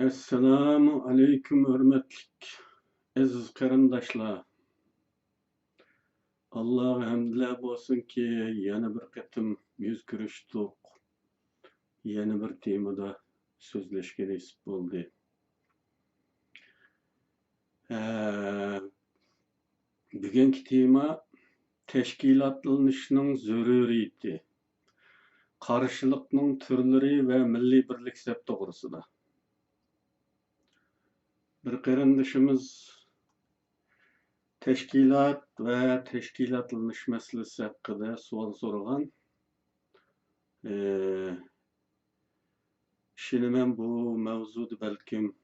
Assalamu alaykum hörmetlik aziz qarindoshlar. Allohga hamdlar bo'lsinki, yana bir qatim yuz ko'rishdik. Yana bir temada so'zlashga nasib bo'ldi. Bugungi tema tashkilotlanishning zaruriyati, qarshilikning turlari va milliy birlik sab to'g'risida. Bir qarindoshimiz teşkilat ve teşkilatlanish masalasi haqida savol so'ragan. Şimdi men bu mavzuda balkim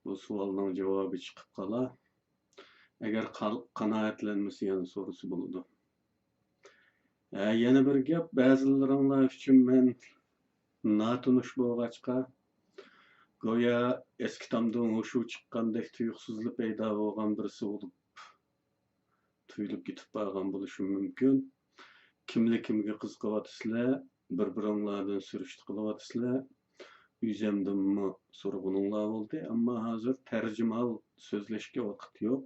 bu savolning javobi chiqib qolar. Agar qanoatlanmasa yana so'rasi bo'ladi. Yana bir gap, ba'zilaringlar uchun men notanish bo'lg'achqa go'yo eski tomdan hushu chiqqandek tuyuqsizlik paydo bo'lgan birisi bo'lib tuyulib ketib qolgan bo'lishi mumkin. Kimli kimga qiziqyapsizlar, bir-biringlardan surishti qilyapsizlar. Yüzemdimmi so'rag'uninglar bo'ldi, ammo hozir tarjimal so'zlashga vaqt yo'q.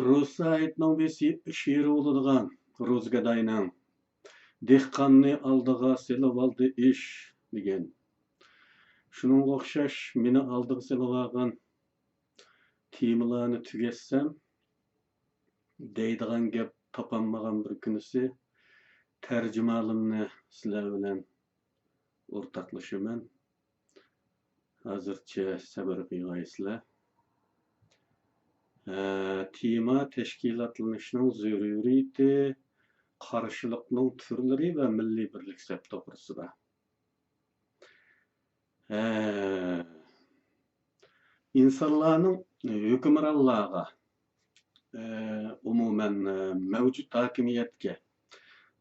Rus saytning she'ri bo'ladigan Rozgadayning dehqonni oldiga selib oldi ish degan. Shuningga o'xshash meni oldiga selib olgan temalarni tugatsam deydigan gap topolmagan bir kunisi tarjimalimni sizlar bilan o'rtoqlashaman. Hozircha sabr qilgaysizlar. Tema tashkilotlanishning zaruriyati, qarshilikning turlari va milliy birlik sab to'g'risida. İnsanlarning hukmronlarga, umuman mavjud hokimiyatga,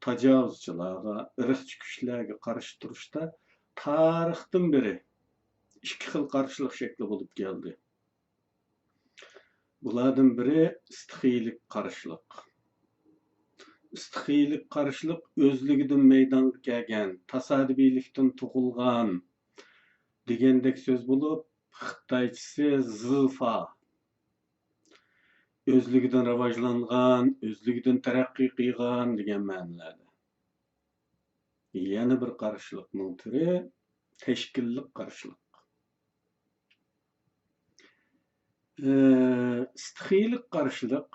tajovuzchilarga, irqchi kuchlarga qarshi turishda tarixdan beri ikki xil qarshilik shakli bo'lib keldi. Bulardan biri istixiylik qarshilik. İstixiylik qarshilik o'zligidan maydonga kelgan, tasodifiylikdan tug'ilgan degandek so'z bo'lib, xitoychasi zifa. O'zligidan rivojlangan, o'zligidan taraqqiy qilgan degan ma'nolarda. Yana bir qarshilikning turi tashkillik qarshilik. İstixiylik qarshilik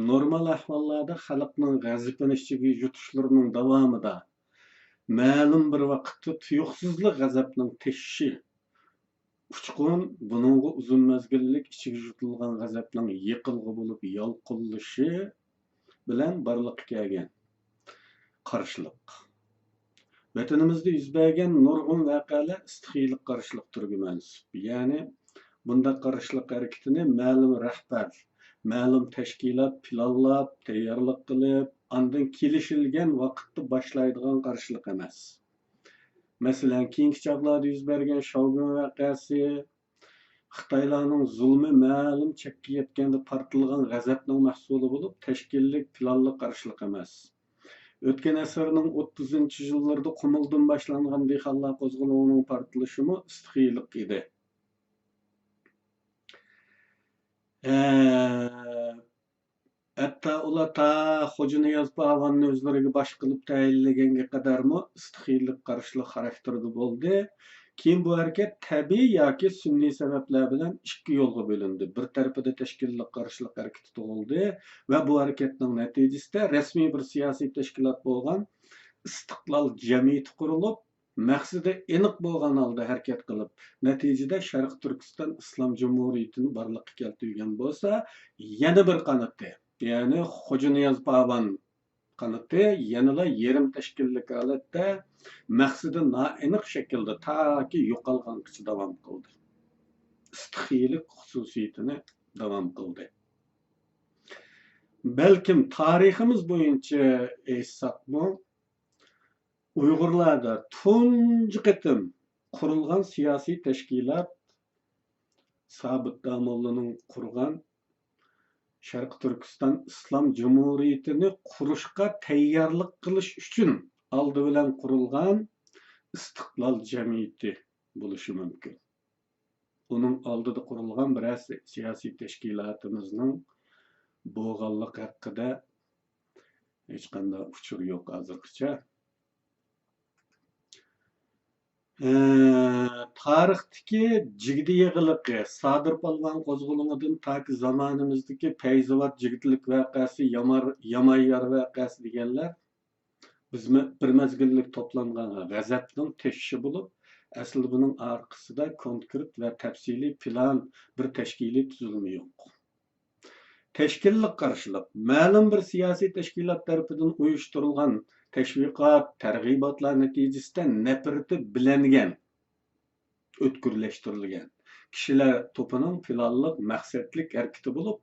normal ahvollarda xalqning g'azabini ichiga yutishlarining davomida ma'lum bir vaqtda tuyuqsizlik g'azabning teshishi uchqun, buningga uzun mezgillik ichiga yutilgan g'azabning yiqilg'i bo'lib yolqinlishi bilan barliqqa kelgan qarshilik. Vatanimizda yuz bergan nurg'un voqealar istixiylik qarshilik turiga mansub. Ya'ni bunda qarshilik harakatini ma'lum rahbar, ma'lum tashkilot planlab, tayyorlik qilib, ondan kelishilgan vaqtda boshlaydigan qarshilik emas. Masalan, keyingi chog'larda yuz bergan Shogun voqeasi, Xitoylarning zulmi ma'lum chekka yetganda tortilgan g'azabning mahsuli bo'lib, tashkillik planli qarshilik emas. O'tgan asrning 30-yillarda Qumuldan boshlangan dehqonlar qo'zg'alovining portlashimi istixiylik edi. Hatta ular ta Xo'janiyaz Pavanni o'zlariga bosh qilib tayinlaganga qadarmi istixiylik qarshilik xarakterida bo'ldi. Keyin bu harakat tabiiy yoki sun'iy sabablar bilan ikki yo'lga bo'lindi. Bir tarafida tashkillik qarshilik harakati tug'ildi va bu harakatning natijasida rasmiy bir siyosiy tashkilot bo'lgan istiqlol jamiyati qurilib, maqsadi aniq bo'lgan holda harakat qilib, natijada Sharq Turkiston Islom Jumhuriyatini barliqqa keltirgan bo'lsa, yana bir qanoti, ya'ni Xo'janiyaz Pavan qanoti yanada yarim tashkillik holatda maqsadi noaniq shaklda taki yo'qolgancha davom qildi. İstixiylik xususiyatini davom qildi. Balkim tariximiz bo'yicha aytsaqmi, Uyg'urlarda tunji qatim qurilgan siyosiy tashkilot Sobit Damollaning qurgan Sharq Turkiston Islom Jumhuriyatini qurishga tayyorlik qilish uchun oldi bilan qurilgan istiqlol jamiyati bo'lishi mumkin. Uning oldida qurilgan bir siyosiy tashkilotimizning bo'lganlik haqida hech qanday uchur yo'q hozirgacha. Tarixdagi jigdi yig'iliqi Sadir Polvon qo'zg'olonidan taki zamonimizdagi Fayzovat jigitlik voqeasi, Yamayyor voqeasi deganlar bir mezgillik to'plangan g'azabning teshishi bo'lib, aslida buning orqasida konkret va tafsiliy plan bir tashkiliy tuzilma yo'q. Tashkillik qarshilik ma'lum bir siyosiy tashkilot tarafidan uyushtirilgan tashviqot, targ'ibotlar natijasida nafrati bilingan, o'tkirlashtirilgan kishilar to'pining planliq, maqsadlik harakati bo'lib,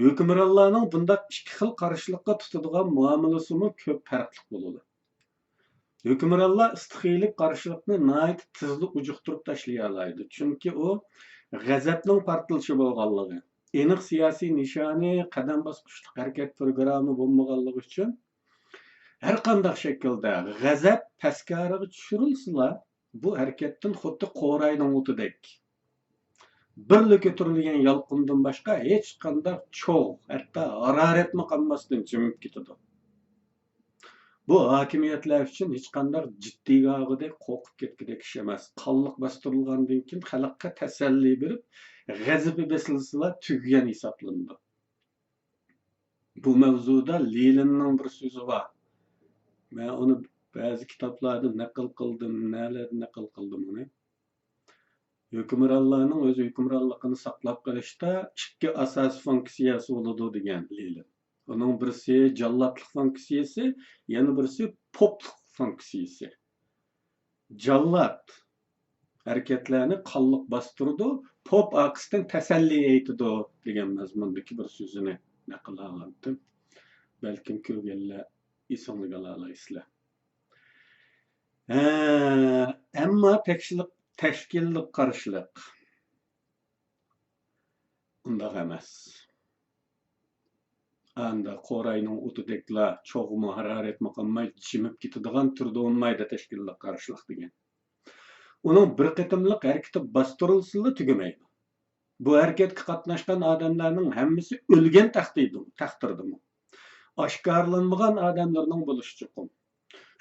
hukmronlarning bundaq ikki xil qarshilikqa tutadigan muomalasimi ko'p farqli bo'ladi. Hukmronlar istiqiylik qarshilikni nihoyat tezlik ujuqtirib tashlay oladi, chunki u g'azabning portlashi bo'lganligi, aniq siyosiy nishoni, qadam bosqichlik harakat programmi bo'lmaganligi uchun har qanday shaklda g'azab paskariga tushirilsa, bu harakatdan xuddi qo'rayning o'tidek birlik ko'tarilgan yolqindan boshqa hech qanday cho'g', hatto haroratmi qolmasdan jimib ketadi. Bu hokimiyatlar uchun hech qanday jiddiyligidek qo'rqib ketgudek ish emas. Qonliq bostirilgandan keyin xalqqa tasalli berib, g'azabi besilsalar tugagan hisoblanadi. Bu mavzuda Leninning bir so'zi bor. Men uni ba'zi kitoblarda naql qildim, nalarni naql qildim uni. Hukmronlarning o'z hukmronligini saqlab qolishda ikki asosiy funksiyasi bo'ladi degan Lenin. Onun birisi jallatlık funksiyasi, yana birisi popluq funksiyasi. Jallat hareketlerini qanliq bastırdı, pop aqısdan tasalli aytidi degan mazmundagi bir so'zini naql qildim. Balkim ko'rganlar esonliga olaysizlar. Ammo tashkillik qarshilik undaq emas. Anda qo'rayning o'tideklar cho'g'mi haroratmi qolmay jimib ketadigan turda olmaydi tashkillik qarshilik degan. Uning bir qitimliq harakati bostirilsa tugamaydi. Bu harakatga qatnashgan odamlarning hammasi o'lgan taqdirdimi? Oshkorlanmagan odamlarning bo'lishi chuqur.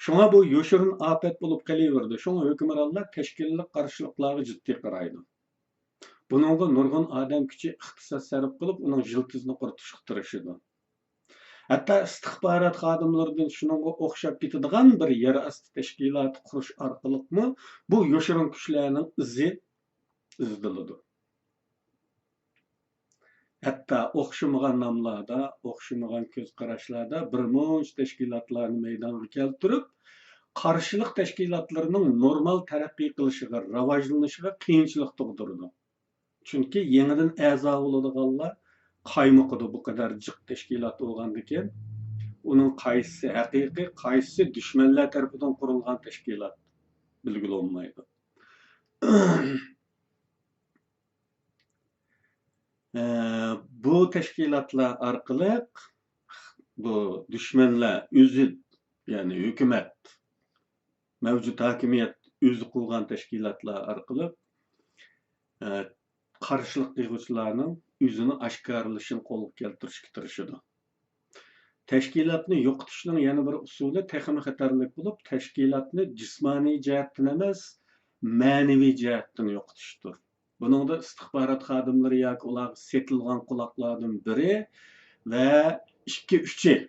Shunga bu yoshirin ofat bo'lib qolaverdi. Shunga hukmronlar tashkillik qarshiliklarga jiddiy qaraydi. Buningga nurg'un odam kuchi ixtisos sarf qilib, uning jiltizini quritishga tirishadi. Hatta istihbarat xodimlaridan shuningga o'xshab ketadigan bir yer asti tashkiloti qurish orqali bu yoshirin kuchlarning izdiladi. Hatta o'xshamagan nomlarda, o'xshamagan ko'z qarashlarda bir muncha tashkilotlarni maydonga keltirib, qarshilik tashkilotlarining normal taraqqiy qilishiga, rivojlanishiga qiyinchilik tug'dirdi. Chunki yangidan a'zo bo'ladiganlar qaymoqida bu kadar jiq tashkilot bo'lgandikan, uning qaysi haqiqiy, qaysi dushmanlar tarafidan qurilgan tashkilot bilgili olmaydi. Bu tashkilotlar orqali bu dushmanlar o'zi, ya'ni hukumat, mavjud hokimiyat o'zi qurgan tashkilotlar orqali qarshilik qiluvchilarning o'zini oshkorlashini qo'lga keltirishga tirishadi. Tashkilotni yo'qotishning yana bir usuli texnik xatarlik bo'lib, tashkilotni jismoniy jihatdan emas, ma'naviy jihatdan yo'qotishdir. Buningda istihbarat xodimlari yoki ularga setilgan quloqlardan biri va 2-3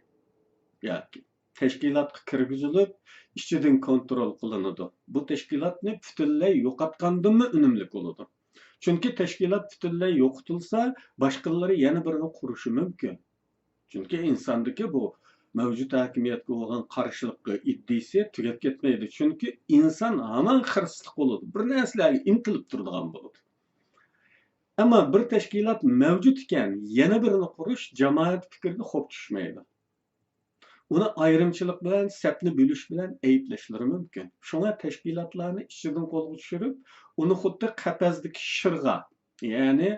yoki tashkilotga kirgizilib, ichidan kontrol qilinadi. Bu tashkilotni butunlay yo'qotgandimi unumli bo'ladi. Chunki tashkilot butunlay yo'qotilsa, boshqalari yana birini qurishi mumkin. Chunki insondagi bu mavjud hokimiyatga bo'lgan qarshilikqa iddisi tugab ketmaydi. Chunki inson hamon xirsliq bo'ladi. Bir narsalarga intilib turadigan bo'ladi. Ammo bir tashkilot mavjud ekan, yana birini qurish jamoat fikriga xo'p tushmaydi. Uni ayrimchilik bilan, sapni bo'lish bilan ayblashlari mumkin. Shunga tashkilotlarni ichidan qo'lga tushirib, uni xuddi qapazdagi shirg'a, ya'ni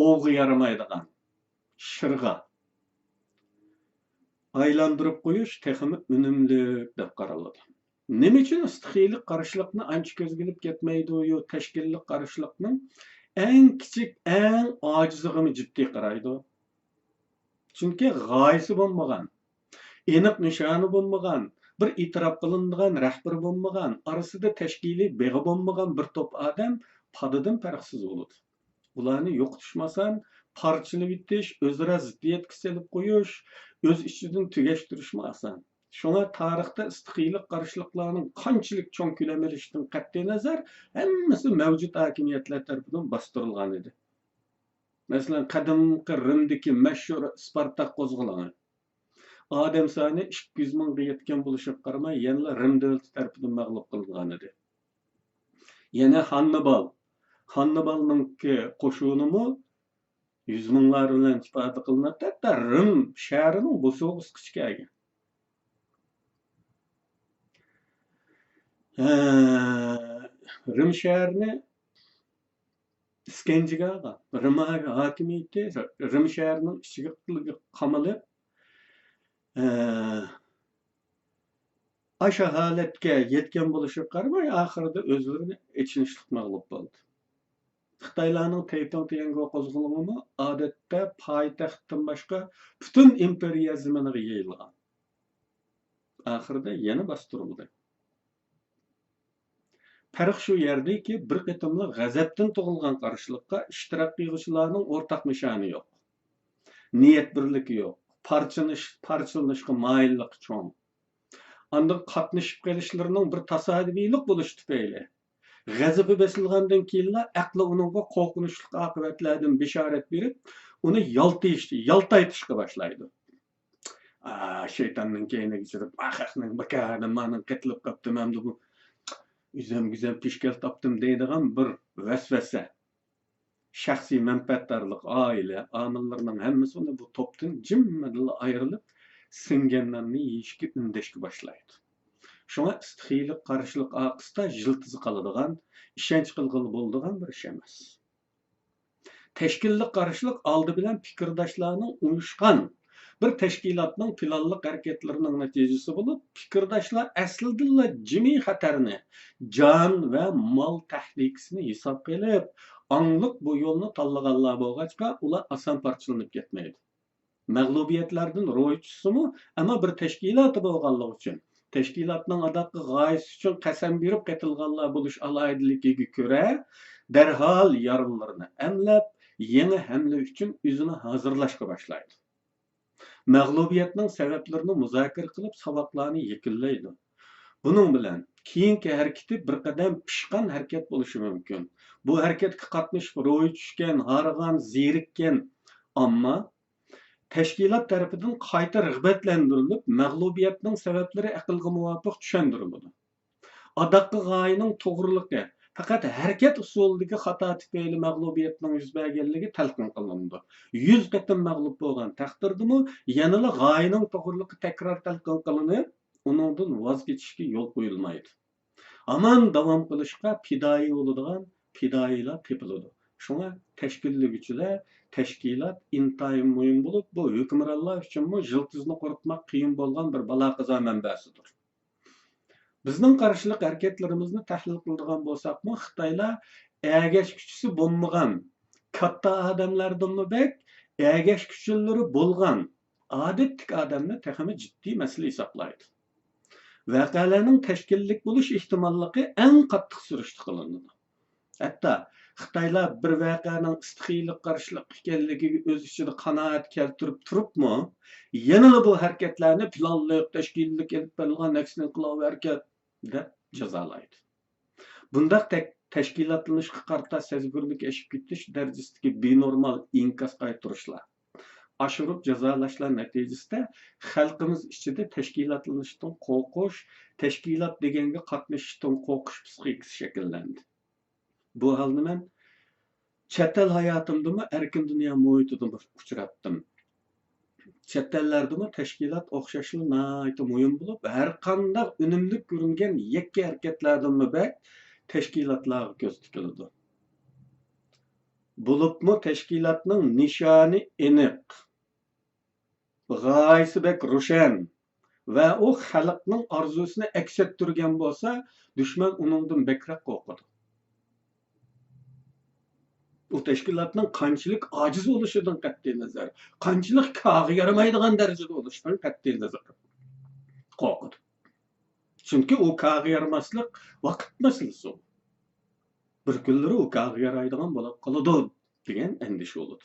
o'g'i yaramaydigan shirg'a aylantirib qo'yish texnik unumli deb qaraladi. Nima uchun istixiylik qarashliqni ancha ko'zgilib ketmaydi yu tashkillik qarashliqning eng kichik, eng ojizligini jiddiy qaraydi. Chunki g'oyasi bo'lmagan, aniq nishoni bo'lmagan, bir e'tirof qilinadigan rahbar bo'lmagan, orasida tashkiliy beg'i bo'lmagan bir to'p odam padidan farqsiz bo'ladi. Ularni yo'qotishmasan, parchalab itish, o'zaro ziddiyatga selib qo'yish, o'z ichidan tugashtirishmi oson. Shunga tarixda istiqiylik qarashliqlarning qanchalik cho'ng ko'lam olishidan qat'iy nazar, hammasi mavjud hokimiyatlar tomonidan bostirilgan edi. Masalan, qadimgi Rimdagi mashhur Spartak qo'zg'oloni. Odam soni 200 mingga yetgan bo'lishiga qaramay, yana Rim davlati tomonidan mag'lub qilingan edi. Yana Hannibalning qo'shinimi 100 minglar bilan ifoda qilinadi. Hatto Rim shahrining bu so'g'isqichga kelgan. Rim shahrini iskanjiga olgan. Rim hokimiyati Rim shahrining ichiga qamalib, aşa holatga yetgan bo'lishiga qaramay, oxirida o'zlarini ichinishlik mag'lub bo'ldi. Xitoylarning Taytong-Tiango qo'zg'oloni odatda poytaxtdan boshqa butun imperiya zaminiga yayilgan. Oxirida yana bostirildi. Farq shu yerdaki, bir qatimli g'azabdan tug'ilgan qarshilikqa ishtirok qiluvchilarning o'rtaq nishoni yo'q. Niyat birligi yo'q. Parchalanishga moyillik cho'ng. Ondan qatnashib kelishlarining bir tasodifiylik bo'lishi tufayli g'azabi besilgandan keyin aqli uningga qo'rqinchli oqibatlardan bishorat berib, uni yaltaytishga boshlaydi. Shaytonning keyniga chirib, axaqning bakadim, mening qitilib qoptim, hamda bu üzem pishkal topdim deydigan bir vasvasa. Shaxsiy manfaatdorlik, oila, omillarning hammasi bu topdan jimmadilla ayrilib, singanlarni yeyishga undashga boshlaydi. Shunga istixiylik qarashliq oqisida jiltizi qoladigan, ishonch qilg'ili bo'ladigan bir ish emas. Tashkillik qarashliq oldi bilan fikrdoshlarning uyushgan bir tashkilotning planliq harakatlarining natijasi bo'lib, fikrdoshlar aslida jimiy xatarni, jon va mol tahlikasini hisob qilib, angliq bu yo'lni tanlaganlar bo'lg'achqa, ular oson parchalanib ketmaydi. Mag'lubiyatlardan ro'y tutsimi, ammo bir tashkiloti bo'lganligi uchun, tashkilotning adaqi g'oyasi uchun qasam berib ketilganlar bo'lish alohidaligiga ko'ra, darhol yorunlarni amlab, yangi hamla uchun o'zini hozirlashga boshlaydi. Mag'lubiyatning sabablarini muzokara qilib, saboqlarni yakunlaydi. Buning bilan keyingi harakati bir qadam pishqan harakat bo'lishi mumkin. Bu harakatga qatnashib ro'y tushgan, harigan, zerikkan, ammo tashkilot tarafidan qayta rag'batlantirilib, mag'lubiyatning sabablari aqlga muvofiq tushuntiriladi. Adaqi g'oyaning to'g'riligi faqat harakat usulidagi xato tufayli mag'lubiyatning yuz berganligi talqin qilindi. 100 qatim mag'lub bo'lgan taqdirdami, yanada g'oyaning to'g'riligi takror talqin qilinib, uningdan voz kechishga yo'l qo'yilmaydi. Aman davom qilishga fidoyi bo'ladigan fidoyilar tepiladi. Shunga tashkillovchilar, tashkilot intayin muhim bo'lib, bu hukmronlar uchun jiltizni quritmoq qiyin bo'lgan bir balo-qazo manbasidir. Bizning qarashliq harakatlarimizni tahlil qiladigan bo'lsakmi, Xitoylar agash kuchisi bo'lmagan, katta odamlardanmi bek, agash kuchilari bo'lgan odatlik odamni texmi jiddiy masala hisoblaydi. Voqealarning tashkillik bo'lish ehtimolligi eng qattiq surishti qilinadi. Hatto Xitoylar bir voqeaning istixiylik qarashliq ekanligiga o'z ichida qanoat keltirib turibmi, yana bu harakatlarni planliq, tashkillik elib berilgan aksini qilib harakat deb jazolaydi. Bundaq tashkilotlanishga qarta sezgurlik eshib ketish darajasidagi benormal inkas qaytarishlar, oshirib jazolashlar natijasida xalqimiz ichida tashkilotlanishdan qo'rqish, tashkilot deganga qatnashishdan qo'rqish psixikasi shakllandi. Bu holni men chet el hayotimda erkin dunyo muhitida uchratdim. Chet ellarda tashkilot o'xshashli nihoyatda muhim bo'lib, har qanday unumli ko'ringan yakka harakatlardan bak tashkilotlarga ko'z tikiladi. Bo'libmi tashkilotning nishoni aniq, g'oyasi bak ro'shan va u xalqning orzusini aks ettirgan bo'lsa, dushman uningdan bekroq qo'rqadi. Bu teşkilatning qanchalik ojiz bo'lishidan qat'iy nazar, qanchalik kog'i yaramaydigan darajada bo'lishidan qat'iy nazar qo'rqadi. Chunki u kog'i yaramaslik vaqt masalasi. Bir kunlari u kog'i yaraydigan bo'lib qoladi degan andisha bo'ladi.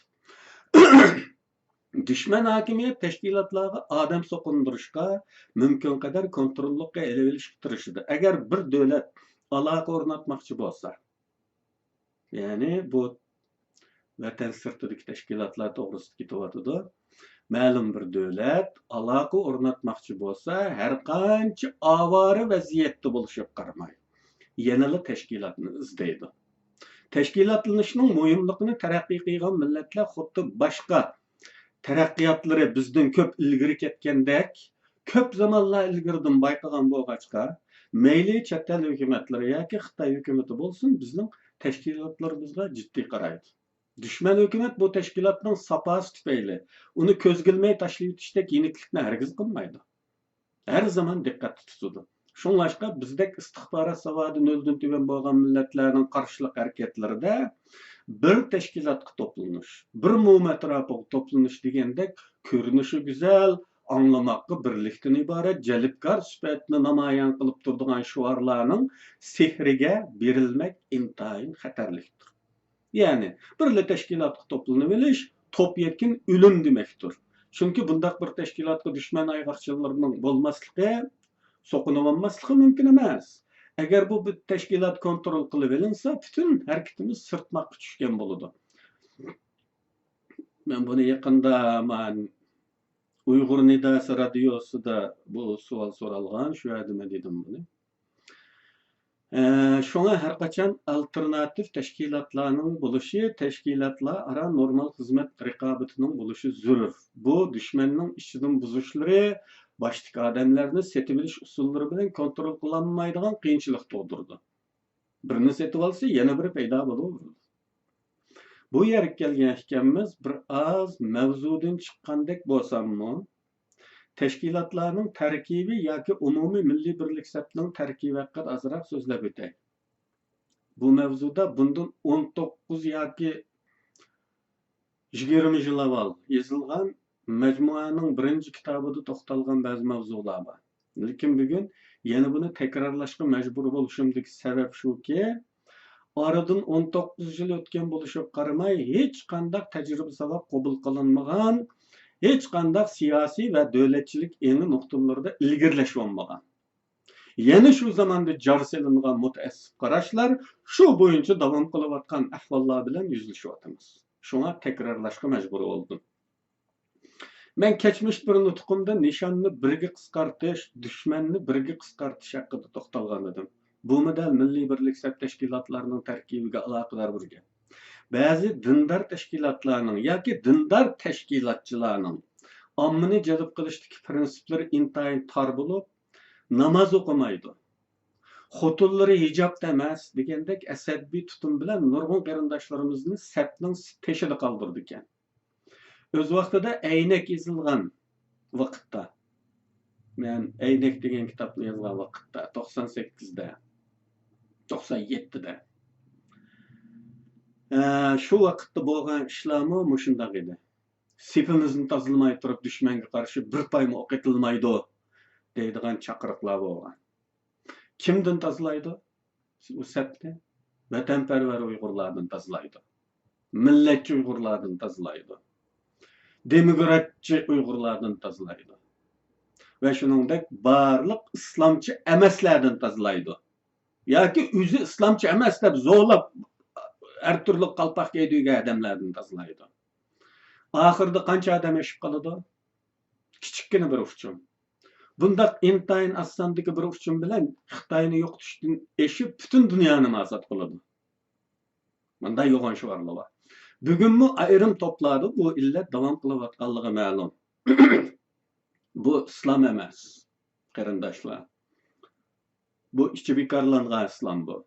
Düşman hakimiyet teşkilatlarga adam sokundirishga mümkün kadar kontrollikka elib olishga tirishadi. Agar bir davlat aloqa o'rnatmoqchi bo'lsa, ya'ni bu vatan sirtidagi tashkilotlar to'g'risida ketyotidi. Ma'lum bir davlat aloqa o'rnatmoqchi bo'lsa, har qancha avora vaziyatda bo'lishiga qaramay, yanada tashkilotni izlaydi. Tashkilotlanishning muhimligini taraqqiy qilgan millatlar xuddi boshqa taraqqiyotlari bizdan ko'p ilgari ketgandek, ko'p zamonlar ilgaridan bayqagan bo'lg'achqa, mayli chet el hukumatlari yoki Xitoy hukumati bo'lsin, bizning tashkilotlarimizga jiddiy qaraydi. Düşman hukumat bu tashkilotning saposi tufayli uni ko'zgilmay tashlab o'tishdek yeniklikni hargiz qilmaydi. Har zaman diqqat tutadi. Shunlashqa bizdek istixborot savodi noldan tuban bo'lgan millatlarning qarshilik harakatlarida bir teşkilatga toplanish, bir mum atrofiga toplanish degandek ko'rinishi go'zal, anglamoqqa birlikdan iborat jalbkor sifatini namoyon qilib turadigan shuarlarning sehriga berilmak intayin xatarlikdir. Ya'ni birli tashkilotga to'planib olish top yetkin o'lim demakdir. Chunki bundaq bir tashkilotga dushman ayg'oqchilarining bo'lmasligi, so'qinib olmasligi mumkin emas. Agar bu bir tashkilot kontrol qilib olinsa, butun harakatimiz sirtmoqqa tushgan bo'ladi. Men buni yaqinda Uyg'ur Nidasi radiosida bu savol so'ralgan, shu yerda dedim buni. Şuna her qachon alternativ tashkilotlarning bo'lishi, tashkilotlar ara normal xizmat raqobatining bo'lishi zarur. Bu dushmanning ichidan buzishlari, başdaki adamlarni setib olish usullari bilan kontrol qilinmaydigan qiyinchilik tug'dirdi. Birini setib olsa, yana biri paydo bo'laveradi. Bu yerga kelgan ekanmiz, bir oz mavzudan chiqqandek bo'lsammi, teşkilatlarning tarkibi yoki umumiy milliy birlik safining tarkibi haqida azroq so'zlab o'tay. Bu mavzuda bundan 19 yoki 20 yil avval yozilgan majmuaning birinchi kitobida to'xtalgan ba'zi mavzular bor. Lekin bugun yana buni takrorlashga majbur bo'lishimdagi sabab shuki, oradan 19 yil o'tgan bo'lishiga qaramay hech qanday tajriba sabab qabul qilinmagan, hech qanday siyosiy va davlatchilik eni nuqtalarida ilgirlash bo'lmagan. Yana shu zamonda jar solingan mutaassib qarashlar shu bo'yicha davom qilayotgan ahvollar bilan yuzlashyapmiz. Shunga takrorlashga majbur bo'ldim. Men kechmiş bir nutqimda nishonni birga qisqartish, dushmanni birga qisqartish haqida to'xtalgan edim. Bu model milliy birlik tashkilotlarining tarkibiga aloqador bo'lgan. Ba'zi dindar tashkilotlarning yoki dindar tashkilotchilarning ommani jalb qilishdagi prinsiplari intayin tor bo'lib, namoz o'qimaydi. Xotinlari hijobda emas degandek asabiy tutum bilan nurg'un qarindoshlarimizni safning teshida qoldirdi ekan. O'z vaqtida aynak yozilgan vaqtda, men aynak degan kitobni yozgan vaqtda 98da, 97da shu vaqtda bo'lgan ishlarmi mushundaq edi. Sifimizni tozalamay turib dushmanga qarshi bir payma o'q etilmaydi deydigan chaqiriqlar bo'lgan. Kimdan tozalaydi? Bu safni vatanparvar Uyg'urlardan tozalaydi. Millatchi Uyg'urlardan tozalaydi. Demokratchi Uyg'urlardan tozalaydi. Va shuningdek barliq islomchi emaslardan tozalaydi. Yoki o'zi islomchi emas deb zo'rlab her türlü qalpoq kiydigan odamlardan tozalaydi. Oxirida qancha odam yashib qoladi? Kichikgina bir uchun. Bundaq intayin osondagi bir uchun bilan Xitoyni yo'qotishdan eshib butun dunyoni mazat qiladi. Bunday yo'g'on shuarlar bor. Bugunmi ayrim toplarda bu illat davom qilayotganligi ma'lum. Bu islom emas, qarindoshlar. Bu ichi bekorlangan islom bu.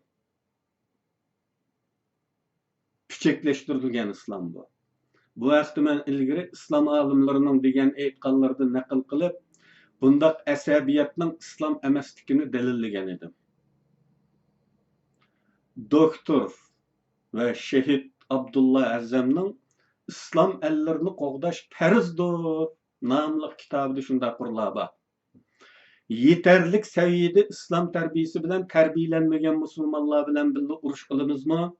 Küçekleştirilgen İslam bu. Bu haqda men ilgari islom olimlarining degan aytganlarini naql qilib, bundaq əsəbiyyətning islom emasligini dalillagan edim. Doktor ve şehit Abdullah Azzamning İslam ellerini qoğdaş farzdır namlı kitabida shunday qurlar bor. Yeterlik seviyede İslam terbiyesi bilen terbiyelenmegen musulmonlar bilen birga urush qilamizmi?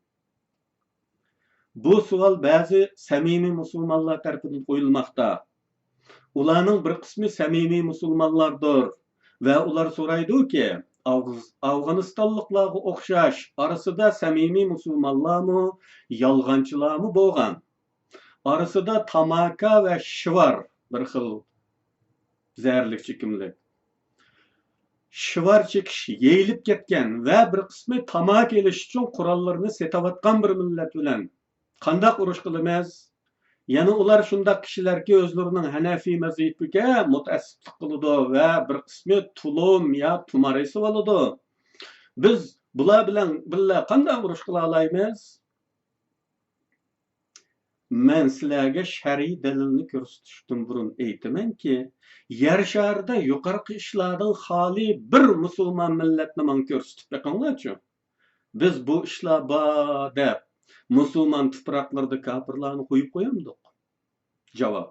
Bu savol ba'zi samimiy musulmonlar tarafidan qo'yilmoqda. Ularning bir qismi samimiy musulmonlardir va ular so'raydi-ki, Afg'onistonliklarga o'xshash orasida samimiy musulmonlarmi, yolg'onchilarmi bo'lgan? Orasida tamaka va shivar bir xil zararli chekimlik. Shivar chekish yeyilib ketgan va bir qismi tamaka elish uchun qurollarni setayotgan bir millat bilan qandaq urush qilamiz? Yani ular shundaq kishilarga o'zlarining Hanafiy mazhabiga mutaassiblik qiladi va bir qismi tulum ya tumarisi bo'ladi. Biz bular bilan birga qanday urush qila olamiz? Men sizlarga shar'iy dalilni ko'rsatishdan burun aytamanki, yer sharida yuqorqi ishlardan xoli bir musulmon millatni men ko'rsatib beqinglarchi. Biz bu ishlar bor deb musulmon tuproqlarda kafirlarni qo'yib qo'yamdik. Javob: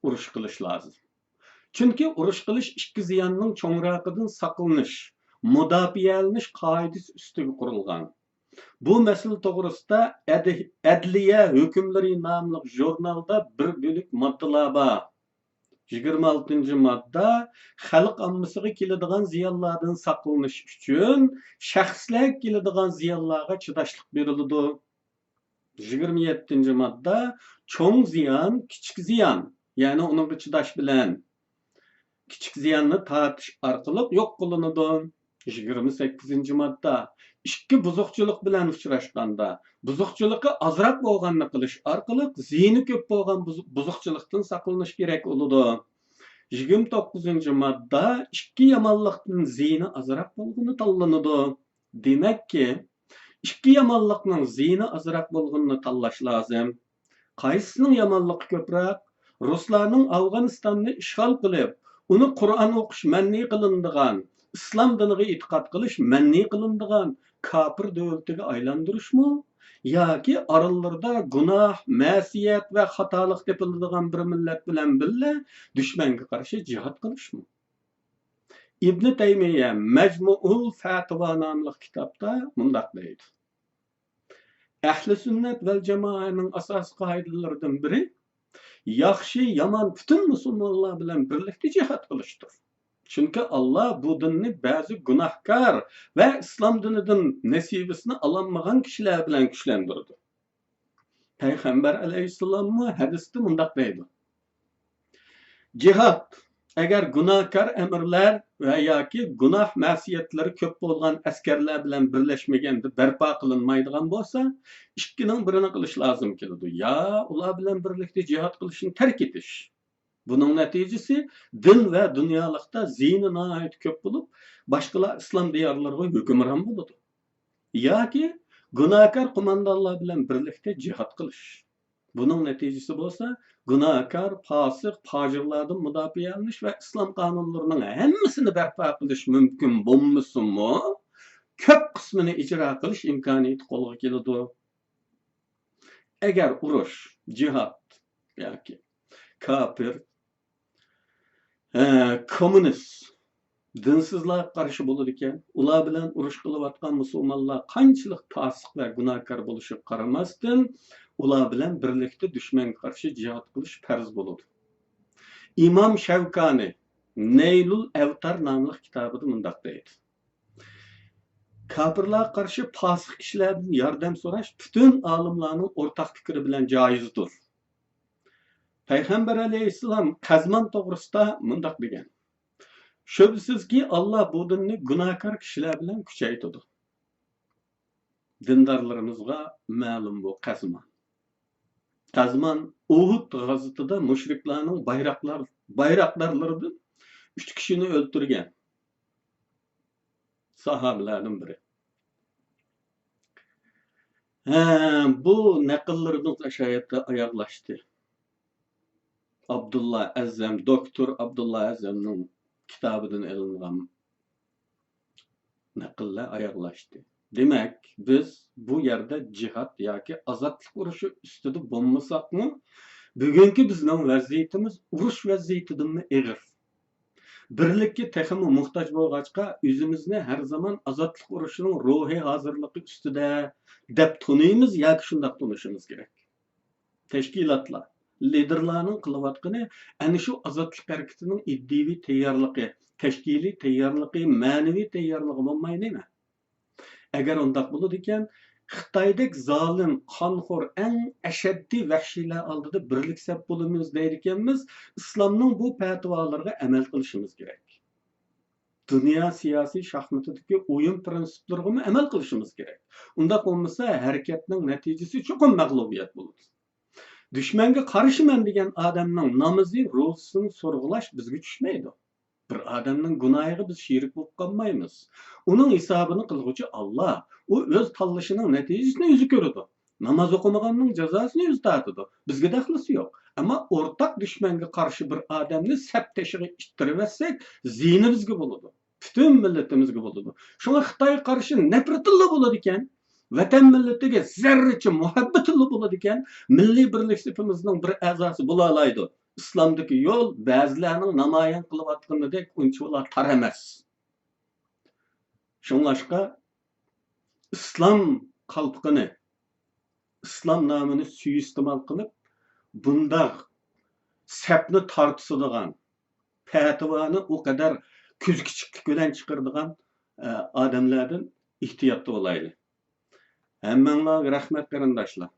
urush qilish lozim. Chunki urush qilish ikki ziyonning cho'ngroqidan saqlanish, mudofialanish qoidasi ustiga qurilgan. Bu masala to'g'risida Adliya hukmlari nomli jurnalda bir bo'lik moddalar bor. 26-modda xalq ommasiga keladigan ziyonlardan saqlanish uchun shaxslar keladigan ziyonlarga chidashlik beriladi. 27-modda cho'ng ziyon, kichik ziyon, ya'ni uningga chidash bilan kichik ziyonni tortish orqali yo'q qilinadi. 28-modda ikki buzuqchilik bilan uchrashganda buzuqchilikka ozroq bo'lganini qilish orqali ziyni ko'p bo'lgan buzuqchilikdan saqlanish kerak bo'ladi. 29-modda ikki yomonlikdan ziyni ozroq bo'lgani tanlanadi. Demakki, ikki yomonlikning ziyni ozroq bo'lganini tanlash lozim. Qaysisining yomonligi ko'proq? Ruslarning Afg'onistonni ishg'ol qilib, uni Qur'on o'qish man'iy qilinadigan, islom diniga e'tiqod qilish man'iy qilinadigan kafir davlatiga aylantirishmi? Yoki oralarida gunoh, ma'siyat va xatolik tepiladigan bir millat bilan birga dushmanga qarshi jihad qilishmi? Ibn Taymiya Majmu'ul Fatva nomli kitobda mundaq deydi: Ahli sunnat val jamoaning asosiy qoidalaridan biri yaxshi, yomon butun musulmonlar bilan birlikda jihad qilishdir. Chunki Alloh bu dinni ba'zi gunohkor va islom dinidan nasibasini ololmagan kishilar bilan kuchlantirdi. Payg'ambar alayhissalom hadisda mundaq deydi: Jihad agar gunohkor amirlar va yoki gunoh ma'siyatlari ko'p bo'lgan askarlar bilan birlashmaganda barpo qilinmaydigan bo'lsa, ikkining birini qilish lozim keladi. Ya ular bilan birlikda jihad qilishni tark etish. Bunun neticesi din ve dunyolikda ziyni nihoyat ko'p bo'lib, boshqalar islom diyorlariga hukmron bo'ladi. Yoki gunohkor qo'mondonlar bilan birlikda jihad qilish. Bunun neticesi bo'lsa, gunohkor, fosiq, fojirlardan mudofialanish va islom qonunlarining hammasini barpo qilish mumkin bo'lmasinmi? Ko'p qismini ijro qilish imkoniyati qo'lga keladi. Agar urush, jihad yoki kafir, kommunist, dinsizlar qarshi bo'ladi ekan, ular bilan urush qilayotgan musulmonlar qanchalik fosiq va gunohkor bo'lishi qaramasdan, ular bilan birlikda dushmanga qarshi jihad qilish farz bo'ladi. Imom Shavkani Naylul Avtar nomli kitobida mundaq deydi: Kafirlarga qarshi fosiq kishilardan yordam so'rash butun olimlarning o'rtaq fikri bilan joizdir. Payg'ambar alayhissalom Qazman to'g'risida mundaq degan: Shubsizki Alloh bu dinni gunohkor kishilar bilan kuchaytirdi. Dindorlarimizga ma'lum bu Qazman. Qazman Uhud g'azotida mushriklarning bayroqlarlaridan 3 kishini o'ldirgan sahobalardan biri. Bu naqllarning ashayatda oyoqlashdi. Abdullah Azzam, doktor Abdullah Azzamning kitobidan ilingan naqllar ayoqlashdi. Demek biz bu yerde cihat yoki azatlık urushi ustida bo'lmasakmi, bugungi bizning vaziyatimiz urush vaziyatidanmi ig'ir. Birlikka texmi muhtoj bo'lg'achqa o'zimizni har zaman azatlık urushining ruhiy hozirligi ustida deb tunuymiz yoki shundoq tunishimiz kerak. Tashkilotlar, liderlarning qilayotgani ana shu azatlık harakatining iddiviy tayyorligi, tashkiliy tayyorligi, ma'naviy tayyorligi bo'lmaydimi? Agar undaq bo'ladi ekan, Xitoydek zolim, qonxo'r, eng ashaddiy vahshiylar oldida birlik sap bo'lamiz deydi ekanmiz, islomning bu fatvolariga amal qilishimiz kerak. Dunyo siyosiy shaxmatidagi o'yin prinsiplariga amal qilishimiz kerak. Undaq bo'lmasa, harakatning natijasi cho'qim mag'lubiyat bo'ladi. Dushmanga qarshiman degan odamning namozi, ro'zasini so'rg'ulash bizga tushmaydi. Bir odamning gunohiga biz sherik bo'lib qolmaymiz. Uning hisobini qilguvchi Alloh. U o'z tanlashining natijasini o'zi ko'radi. Namoz o'qimaganning jazosini o'zi tortadi. Bizga daxlisi yo'q. Ammo o'rtaq dushmanga qarshi bir odamni sap tashiga ittirib etsak, ziyni bizga bo'ladi. Butun millatimizga bo'ladi. Shunga Xitoyga qarshi nafratilla bo'ladi ekan. Vatan millatiga zarracha muhabbatilla bo'ladi ekan. Milliy birlik safimizning bir a'zosi bo'la oladi. İslamdaki yol ba'zilarning namoyon qilayotganidek unchalar tar emas. Shunlashqa islom qalbini, islom nomini suiiste'mol qilib, bundaq sapni tortisidigan, fatvoni o kadar ko'zkichiklik bilan chiqaradigan odamlardan ehtiyotli bo'laylik. Hammanglarga rahmat qarindoshlar.